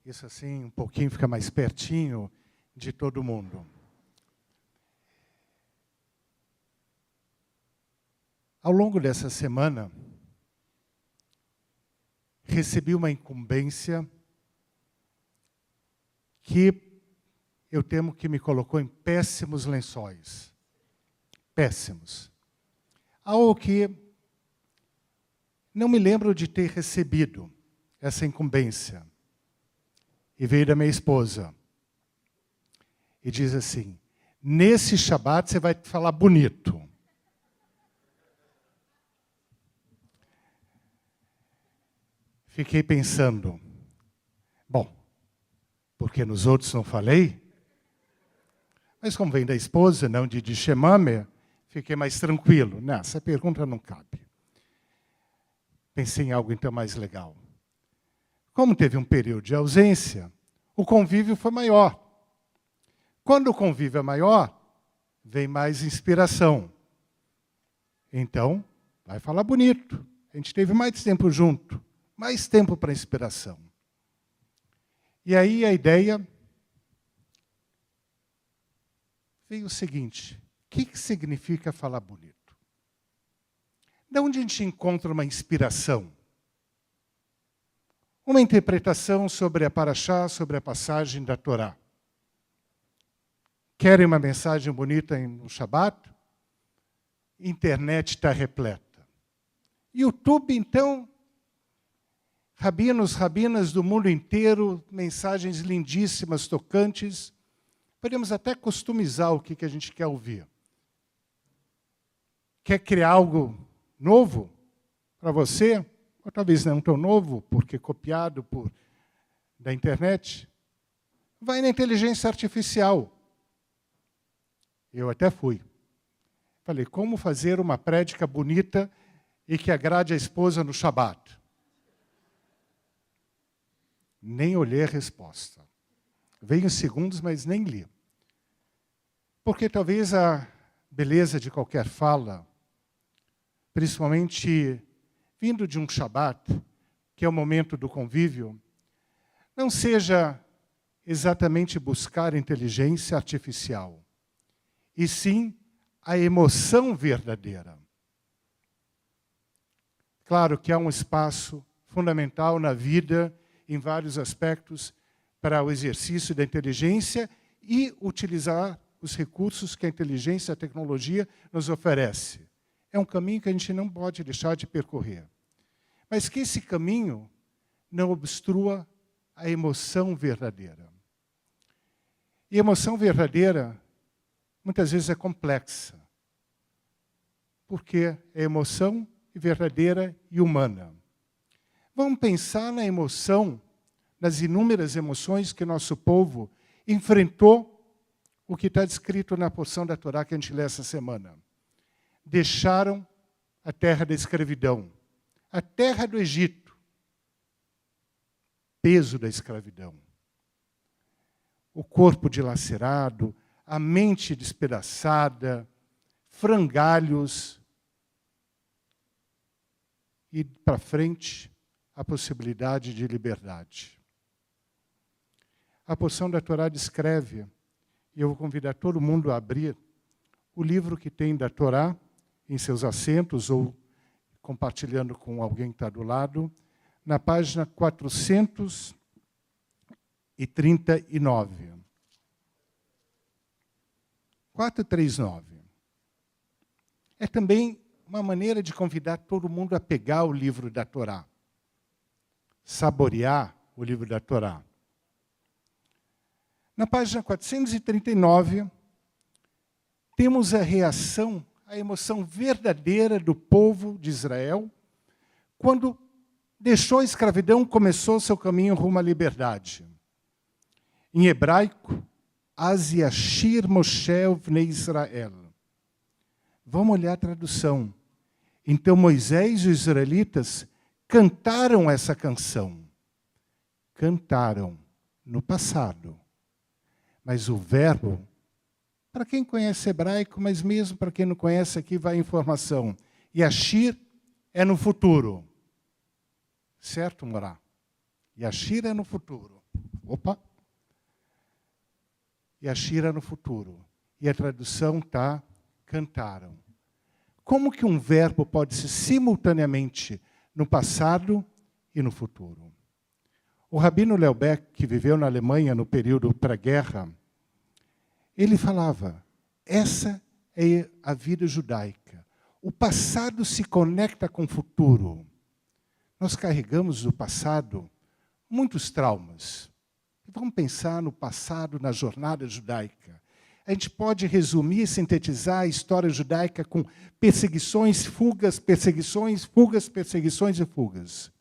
Isso assim, um pouquinho fica mais pertinho de todo mundo. Ao longo dessa semana, recebi uma incumbência que eu temo que me colocou em péssimos lençóis. Péssimos. Algo que não me lembro de ter recebido essa incumbência. E veio da minha esposa. E diz assim, nesse Shabat você vai falar bonito. Fiquei pensando, bom, porque nos outros não falei, mas como vem da esposa, não de Shemame, fiquei mais tranquilo. Não, essa pergunta não cabe. Pensei em algo então mais legal. Como teve um período de ausência, o convívio foi maior. Quando o convívio é maior, vem mais inspiração. Então, vai falar bonito. A gente teve mais tempo junto, mais tempo para inspiração. E aí a ideia veio o seguinte, o que significa falar bonito? De onde a gente encontra uma inspiração? Uma interpretação sobre a Parashá, sobre a passagem da Torá. Querem uma mensagem bonita no Shabat? Internet está repleta. YouTube, então, rabinas do mundo inteiro, mensagens lindíssimas, tocantes. Podemos até customizar o que a gente quer ouvir. Quer criar algo novo para você? Ou talvez não tão novo, porque copiado da internet. Vai na inteligência artificial. Eu até fui. Falei, como fazer uma prédica bonita e que agrade a esposa no Shabat? Nem olhei a resposta. Veio em segundos, mas nem li. Porque talvez a beleza de qualquer fala, principalmente vindo de um Shabat, que é o momento do convívio, não seja exatamente buscar inteligência artificial, e sim a emoção verdadeira. Claro que há um espaço fundamental na vida, em vários aspectos, para o exercício da inteligência e utilizar os recursos que a inteligência e a tecnologia nos oferece. É um caminho que a gente não pode deixar de percorrer. Mas que esse caminho não obstrua a emoção verdadeira. E a emoção verdadeira, muitas vezes, é complexa. Porque é emoção verdadeira e humana. Vamos pensar na emoção, nas inúmeras emoções que nosso povo enfrentou, o que está descrito na porção da Torá que a gente lê essa semana. Deixaram a terra da escravidão, a terra do Egito, peso da escravidão. O corpo dilacerado, a mente despedaçada, frangalhos, e para frente a possibilidade de liberdade. A porção da Torá descreve, e eu vou convidar todo mundo a abrir, o livro que tem da Torá em seus assentos, ou compartilhando com alguém que está do lado, na página 439. 439. É também uma maneira de convidar todo mundo a pegar o livro da Torá, saborear o livro da Torá. Na página 439, temos a reação, a emoção verdadeira do povo de Israel, quando deixou a escravidão, começou seu caminho rumo à liberdade. Em hebraico, Az Yashir Moshe Uvnei Israel. Vamos olhar a tradução. Então Moisés e os israelitas cantaram essa canção. Cantaram no passado. Mas o verbo, para quem conhece hebraico, mas mesmo para quem não conhece, aqui vai a informação. Yashir é no futuro. Certo, Morá? Yashir é no futuro. Opa! E a Shira no futuro. E a tradução está cantaram. Como que um verbo pode ser simultaneamente no passado e no futuro? O rabino Leubeck, que viveu na Alemanha no período pré-guerra, ele falava, essa é a vida judaica. O passado se conecta com o futuro. Nós carregamos do passado muitos traumas. Vamos pensar no passado, na jornada judaica. A gente pode resumir e sintetizar a história judaica com perseguições, fugas, perseguições, fugas, perseguições e fugas.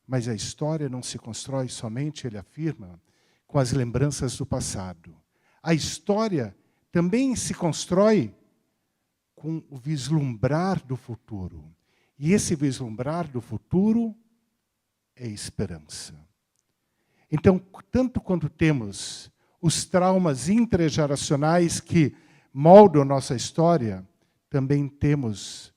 Mas a história não se constrói somente, ele afirma, com as lembranças do passado. A história também se constrói com o vislumbrar do futuro. E esse vislumbrar do futuro é esperança. Então, tanto quanto temos os traumas intergeracionais que moldam nossa história, também temos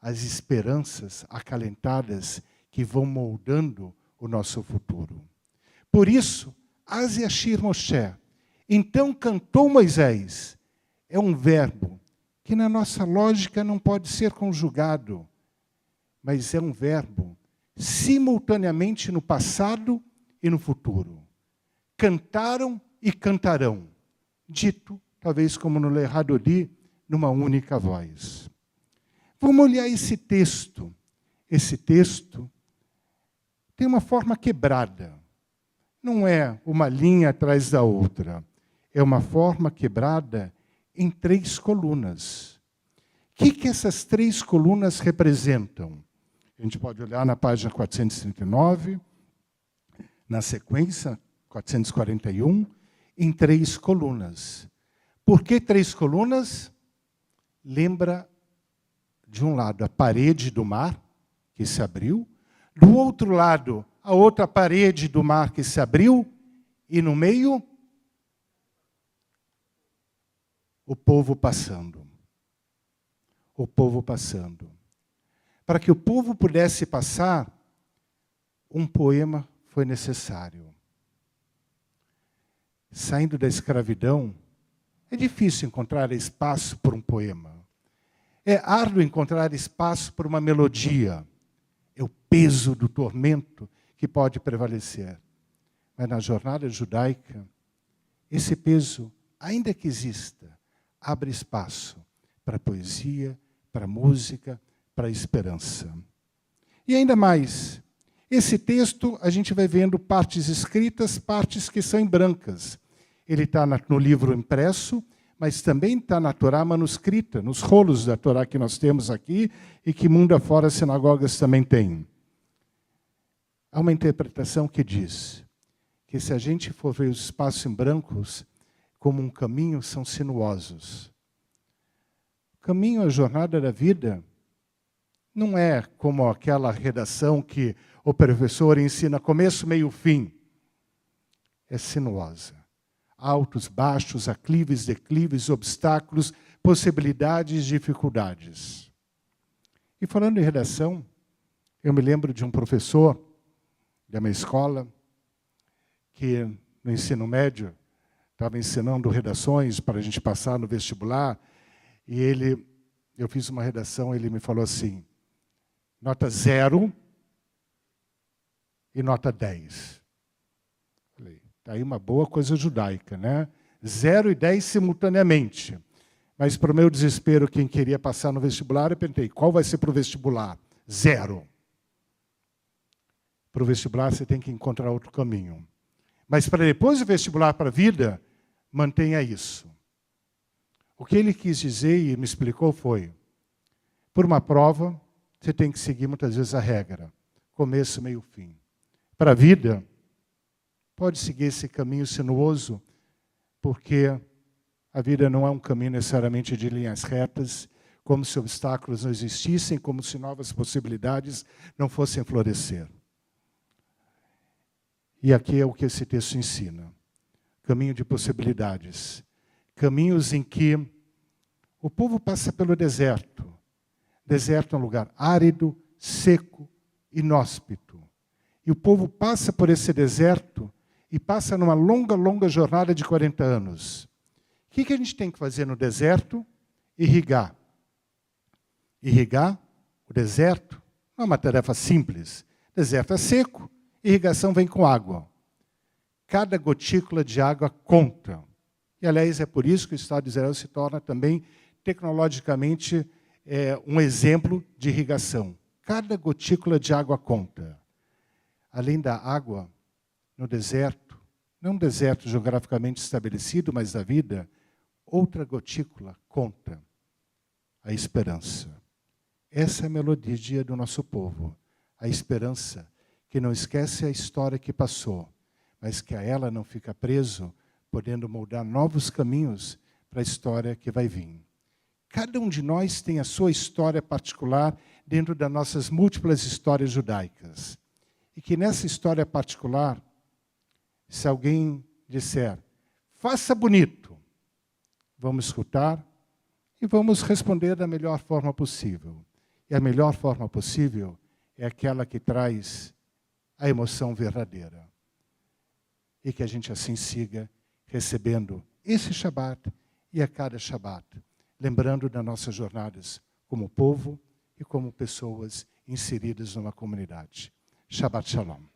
as esperanças acalentadas que vão moldando o nosso futuro. Por isso, Az Yashir Moshe, então cantou Moisés, é um verbo que na nossa lógica não pode ser conjugado, mas é um verbo simultaneamente no passado e no futuro. Cantaram e cantarão, dito, talvez como no Lerradori, numa única voz. Vamos olhar esse texto. Esse texto tem uma forma quebrada. Não é uma linha atrás da outra. É uma forma quebrada em 3 colunas. O que essas 3 colunas representam? A gente pode olhar na página 439, na sequência, 441, em 3 colunas. Por que 3 colunas? Lembra, de um lado, a parede do mar, que se abriu, do outro lado, a outra parede do mar que se abriu, e no meio, o povo passando. O povo passando. Para que o povo pudesse passar, um poema foi necessário. Saindo da escravidão, é difícil encontrar espaço por um poema. É árduo encontrar espaço por uma melodia. É o peso do tormento que pode prevalecer. Mas na jornada judaica, esse peso, ainda que exista, abre espaço para a poesia, para a música, para a esperança. E ainda mais, esse texto a gente vai vendo partes escritas, partes que são em brancas. Ele está no livro impresso, mas também está na Torá manuscrita, nos rolos da Torá que nós temos aqui e que mundo afora as sinagogas também têm. Há uma interpretação que diz que se a gente for ver os espaços em brancos como um caminho, são sinuosos. O caminho, a jornada da vida, não é como aquela redação que o professor ensina começo, meio, fim. É sinuosa. Altos, baixos, aclives, declives, obstáculos, possibilidades, dificuldades. E falando em redação, eu me lembro de um professor da minha escola, que no ensino médio estava ensinando redações para a gente passar no vestibular, e eu fiz uma redação, ele me falou assim, nota 0 e nota 10. Falei, está aí uma boa coisa judaica, né? 0 e 10 simultaneamente. Mas, para o meu desespero, quem queria passar no vestibular, eu perguntei, qual vai ser para o vestibular? 0. Para o vestibular, você tem que encontrar outro caminho. Mas, para depois do vestibular para a vida, mantenha isso. O que ele quis dizer e me explicou foi, por uma prova, você tem que seguir muitas vezes a regra. Começo, meio, fim. Para a vida, pode seguir esse caminho sinuoso, porque a vida não é um caminho necessariamente de linhas retas, como se obstáculos não existissem, como se novas possibilidades não fossem florescer. E aqui é o que esse texto ensina. Caminho de possibilidades. Caminhos em que o povo passa pelo deserto. Deserto é um lugar árido, seco, inóspito. E o povo passa por esse deserto e passa numa longa, longa jornada de 40 anos. O que a gente tem que fazer no deserto? Irrigar. Irrigar o deserto não é uma tarefa simples. O deserto é seco, irrigação vem com água. Cada gotícula de água conta. E, aliás, é por isso que o Estado de Israel se torna também, tecnologicamente, um exemplo de irrigação. Cada gotícula de água conta. Além da água, no deserto, não um deserto geograficamente estabelecido, mas da vida, outra gotícula conta. A esperança. Essa é a melodia do nosso povo. A esperança que não esquece a história que passou, mas que a ela não fica preso, podendo moldar novos caminhos para a história que vai vir. Cada um de nós tem a sua história particular dentro das nossas múltiplas histórias judaicas. E que nessa história particular, se alguém disser, faça bonito, vamos escutar e vamos responder da melhor forma possível. E a melhor forma possível é aquela que traz a emoção verdadeira. E que a gente assim siga recebendo esse Shabat e a cada Shabat, lembrando das nossas jornadas como povo e como pessoas inseridas numa comunidade. Shabbat Shalom.